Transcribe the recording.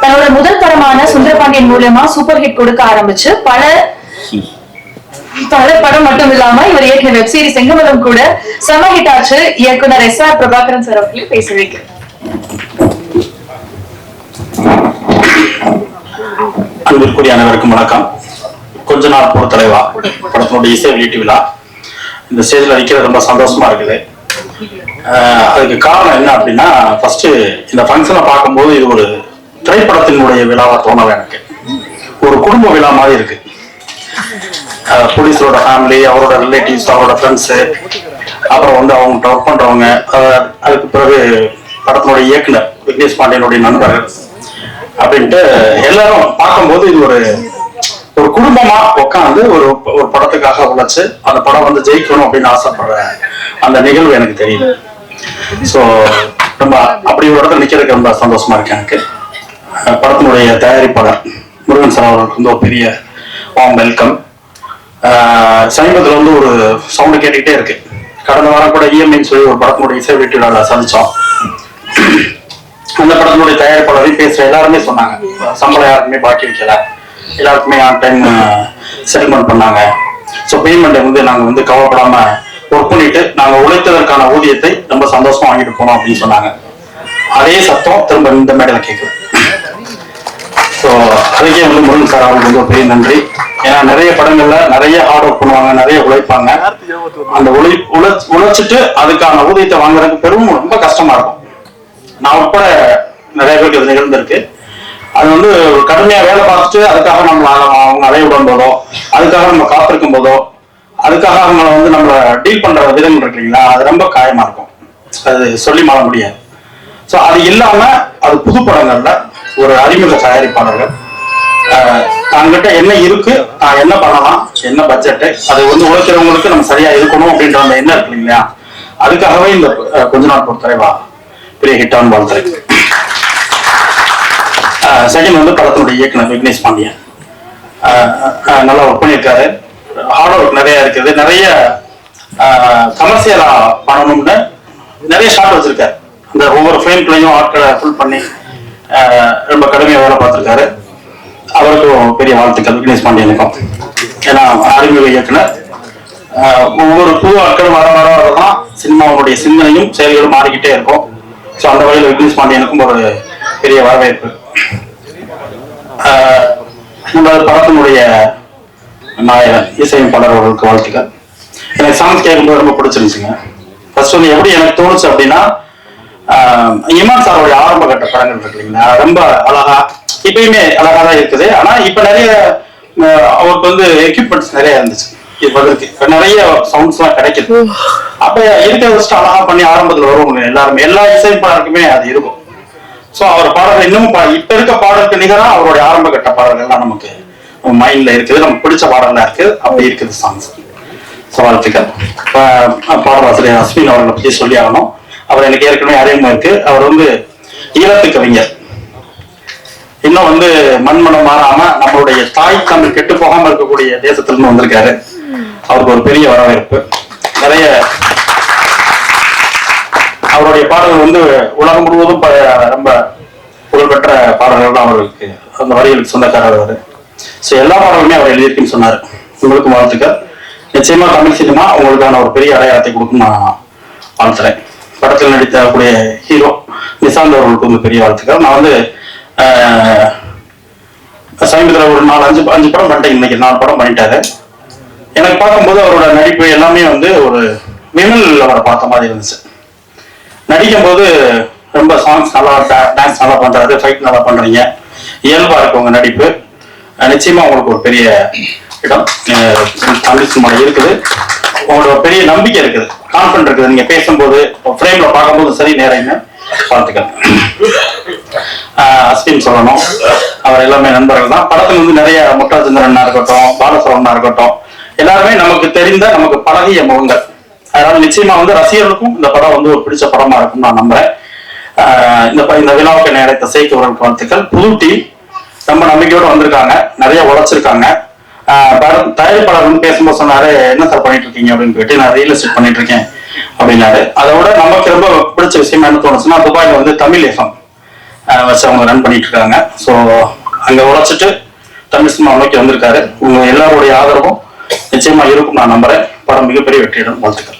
தன்னோட முதல் படமான சுந்தரபாண்டியன் மூலமா சூப்பர் ஹிட் கொடுக்க ஆரம்பிச்சு பல படம் மட்டும் இல்லாம இவர் இயக்கிய வெப் சீரிஸ் செங்கமலம் கூட செம ஹிட் ஆச்சு. இயக்குனர் எஸ்.ஆர். பிரபாகரன் சார் அவர்களே பேச வைக்கிறேன். அன்பிற்குரிய அனைவருக்கும் வணக்கம். கொஞ்ச நாள் பொறுத்தலைவா படத்தினுடைய இசை வெளியீட்டு விழா இந்த ஸ்டேஜ்ல நிக்கிறது ரொம்ப சந்தோஷமா இருக்குது. அதுக்கு காரணம் என்ன அப்படின்னா, ஃபர்ஸ்ட் இந்த ஃபங்க்ஷனை பார்க்கும்போது இது ஒரு திரைப்படத்தினுடைய விழாவா தோணல. எனக்கு ஒரு குடும்ப விழா மாதிரி இருக்கு. போலீஸரோட ஃபேமிலி, அவரோட ரிலேட்டிவ்ஸ், அவரோட ஃப்ரெண்ட்ஸு, அப்புறம் வந்து அவங்க ஒர்க் பண்றவங்க, அதுக்கு பிறகு படத்தினுடைய இயக்குனர் விக்னேஷ் பாண்டியனுடைய நண்பர்கள் அப்படின்ட்டு எல்லாரும் பார்க்கும்போது இது ஒரு குடும்பமா உட்காந்து ஒரு படத்துக்காக உழைச்சு அந்த படம் வந்து ஜெயிக்கணும் அப்படின்னு ஆசைப்படுற அந்த நிகழ்வு எனக்கு தெரியுது. ஸோ ரொம்ப அப்படி ஒரு இடத்துல நிக்கிறதுக்கு ரொம்ப சந்தோஷமா இருக்கு எனக்கு. படத்தினுடைய தயாரிப்பாளர் முருகன் சார் அவர்களுக்கு வந்து ஒரு பெரிய வார்ம் வெல்கம். சமீபத்தில் வந்து ஒரு சவுண்டு கேட்டுக்கிட்டே இருக்கு. கடந்த வாரம் கூட இஎம்ஐன்னு சொல்லி ஒரு படத்தினுடைய இசை வெளியீட்டு சந்திச்சோம். அந்த படத்தினுடைய தயாரிப்பாளரையும் பேசுற எல்லாருமே சொன்னாங்க, சம்பளம் யாருக்குமே பாக்கி வைக்கல, எல்லாருக்குமே ஆன் டைம் செட்டில்மெண்ட் பண்ணாங்க. ஸோ பேமெண்ட் வந்து நாங்கள் வந்து கவலைப்படாம ஒர்க் பண்ணிட்டு நாங்கள் உழைத்ததற்கான ஊதியத்தை ரொம்ப சந்தோஷமா வாங்கிட்டு போனோம் அப்படின்னு சொன்னாங்க. அதே சத்தம் திரும்ப இந்த மேடையில கேட்குது. ஸோ அதுக்கே வந்து முருகன் சார் அவங்களுக்கு வந்து ஒரு பெரிய நன்றி. ஏன்னா நிறைய படங்கள்ல நிறைய ஹார்ட் ஒர்க் பண்ணுவாங்க, நிறைய உழைப்பாங்க. அந்த உழைச்சிட்டு அதுக்கான ஊதியத்தை வாங்குறதுக்கு பெரும் ரொம்ப கஷ்டமா இருக்கும். நான் உட்பட நிறைய பேருக்கு இது நிகழ்ந்திருக்கு. அது வந்து கடுமையா வேலை பார்த்துட்டு அதுக்காக நம்ம அவங்க அலைய விடும் போதோ, அதுக்காக நம்ம காத்திருக்கும் போதோ, அதுக்காக அவங்க வந்து நம்மளை டீல் பண்ற விதம் இருக்கு இல்லைங்களா, அது ரொம்ப காயமா இருக்கும். அது சொல்லி மாற முடியாது. ஸோ அது இல்லாம அது புது படங்கள்ல ஒரு அறிமுக தயாரிப்பாளர்கள் தாங்கிட்ட என்ன இருக்கு, என்ன பண்ணலாம், என்ன பட்ஜெட்டு, அது வந்து உழைக்கிறவங்களுக்கு நம்ம சரியா இருக்கணும் அப்படின்ற அந்த எண்ணம் இருக்கு இல்லைங்களா, அதுக்காகவே இந்த கொஞ்ச நாள் பொறுத்தலைவா பெரிய ஹிட்டான வாழ்த்துறை. செகண்ட் வந்து படத்தினுடைய இயக்குனர் விக்னேஷ் பாண்டியன் நல்லா ஒர்க் பண்ணியிருக்காரு. ஹார்ட் ஒர்க் நிறைய இருக்குது. நிறைய கமர்ஷியலா பண்ணணும்னு நிறைய ஷாட் வச்சிருக்காரு. அந்த ஒவ்வொரு ஃப்ரேம்லையும் ஆட்களை ஃபுல் பண்ணி ரொம்ப கடுமையாக வேலை பார்த்துருக்காரு. அவருக்கும் பெரிய வாழ்த்துக்கள் விக்னேஷ் பாண்டியனுக்கும். ஏன்னா அறிமுக இயக்குனர் ஒவ்வொரு புது ஆட்களும் வர வரதான் சினிமாவுடைய சிந்தனையும் செயல்களும் மாறிக்கிட்டே இருக்கும். ஸோ அந்த வகையில் விக்னேஷ் பாண்டியனுக்கும் ஒரு பெரிய வரவேற்பு. நம்ம படத்தினுடைய நாயகன் இசையமைப்பாளர் அவர்களுக்கு வாழ்த்துக்கள். எனக்கு சாங்ஸ் கேட்கும்போது ரொம்ப பிடிச்சிருந்துச்சுங்க. ஃபர்ஸ்ட் வந்து எப்படி எனக்கு தோணுச்சு அப்படின்னா, இமான் சாரோடைய ஆரம்ப கட்ட படங்கள் இருக்கு இல்லைங்களா, ரொம்ப அழகா இப்பயுமே அழகா தான் இருக்குது. ஆனா இப்ப நிறைய அவருக்கு வந்து எக்யூப்மெண்ட்ஸ் நிறைய இருந்துச்சு. இப்ப நிறைய சவுண்ட்ஸ் எல்லாம் கிடைக்குது. அப்ப இருக்கிறத வச்சுட்டு அழகா பண்ணி ஆரம்பத்துல வருவாங்க எல்லாருமே, எல்லா இசையமைப்பாளருக்குமே அது இருக்கும். ஸோ அவர் பாடல்கள் இன்னும் இப்ப இருக்க பாடலுக்கு நிகராக அவருடைய ஆரம்ப கட்ட பாடல்கள்லாம் நமக்கு மைண்ட்ல இருக்குது, நமக்கு பிடிச்ச பாடல்லாம் இருக்குது. அப்படி இருக்குது சாங்ஸ். ஸோ வாழ்த்துக்கள். பாடலாசிரியர் அஸ்வின் அவர்களை பற்றி சொல்லி ஆகணும். அவர் எனக்கு ஏற்கனவே அறிமுகம் இருக்கு. அவர் வந்து ஈழத்து கவிஞர். இன்னும் வந்து மண்மனம் மாறாம நம்மளுடைய தாய் தமிழ் கெட்டு போகாம இருக்கக்கூடிய தேசத்திலிருந்து வந்திருக்காரு. அவருக்கு ஒரு பெரிய வரவேற்பு. நிறைய அவருடைய பாடல்கள் வந்து உலகம் முழுவதும் ரொம்ப புகழ்பெற்ற பாடல்கள் தான் அவர்களுக்கு, அந்த வரிகளுக்கு சொந்தக்காரர் அவர். ஸோ எல்லா பாடல்களுமே அவர் எழுதியிருக்குன்னு சொன்னார். உங்களுக்கு வாழ்த்துக்கள். நிச்சயமா தமிழ் சினிமா உங்களுக்கான ஒரு பெரிய அடையாளத்தை கொடுக்கும் நான் வாழ்த்துறேன். படத்தில் நடித்தக்கூடிய ஹீரோ நிசாந்த் அவர்களுக்கு வந்து பெரிய வாழ்த்துக்கள். நான் வந்து சமீபத்தில் ஒரு 4-5 படம் பண்ணிட்டேன். இன்னைக்கு 4 படம் பண்ணிட்டாரு. எனக்கு பார்க்கும்போது அவரோட நடிப்பு எல்லாமே வந்து ஒரு விமல் அவரை பார்த்த மாதிரி இருந்துச்சு. நடிக்கும் போது ரொம்ப சாங்ஸ் நல்லா, டான்ஸ் நல்லா பண்றாரு, ஃபைட் நல்லா பண்றீங்க, இயல்பா இருக்கு உங்க நடிப்பு. நிச்சயமா உங்களுக்கு ஒரு பெரிய இடம் தமிழ் சினிமா இருக்குது. உங்களோட பெரிய நம்பிக்கை இருக்குது, கான்ஃபிடன்ட் இருக்குது. நீங்க பேசும்போது ஃப்ரேம்ல பார்க்கும்போது சரி நேரம். வாழ்த்துக்கள். அஸ்வின் சொல்லணும், அவர் எல்லாமே நண்பர்கள் தான். படத்துல வந்து நிறைய முட்டாச்சந்திரனா இருக்கட்டும், பாலசரவனா இருக்கட்டும், எல்லாருமே நமக்கு தெரிந்த நமக்கு பழகிய முகங்கள். அதனால நிச்சயமா வந்து ரசிகர்களுக்கும் இந்த படம் வந்து ஒரு பிடிச்ச படமா இருக்கும் நான் நம்புறேன். இந்த விழாவுக்கு நேரத்தை சேர்க்கவர்களுக்கு வாழ்த்துக்கள். புது டீம் ரொம்ப நம்பிக்கையோடு வந்திருக்காங்க, நிறைய உழைச்சிருக்காங்க. தயாரிப்பாளர் வந்து பேசும்போது சொன்னாரு, என்ன சார் பண்ணிட்டு இருக்கீங்க அப்படின்னு கேட்டு, நான் ரியல் எஸ்டேட் பண்ணிட்டு இருக்கேன் அப்படின்னாரு. அதோட நமக்கு ரொம்ப பிடிச்ச விஷயம் என்ன தோணுச்சுன்னா, துபாயில வந்து தமிழ் எஃப்எம் வச்சு அவங்க ரன் பண்ணிட்டு இருக்காங்க. ஸோ அங்க உழைச்சிட்டு தமிழ் சினிமா நோக்கி வந்திருக்காரு. உங்க எல்லாருடைய ஆதரவும் நிச்சயமா இருக்கும் நான் நம்புறேன். படம் மிகப்பெரிய வெற்றியிடம் வாழ்த்துக்கள்.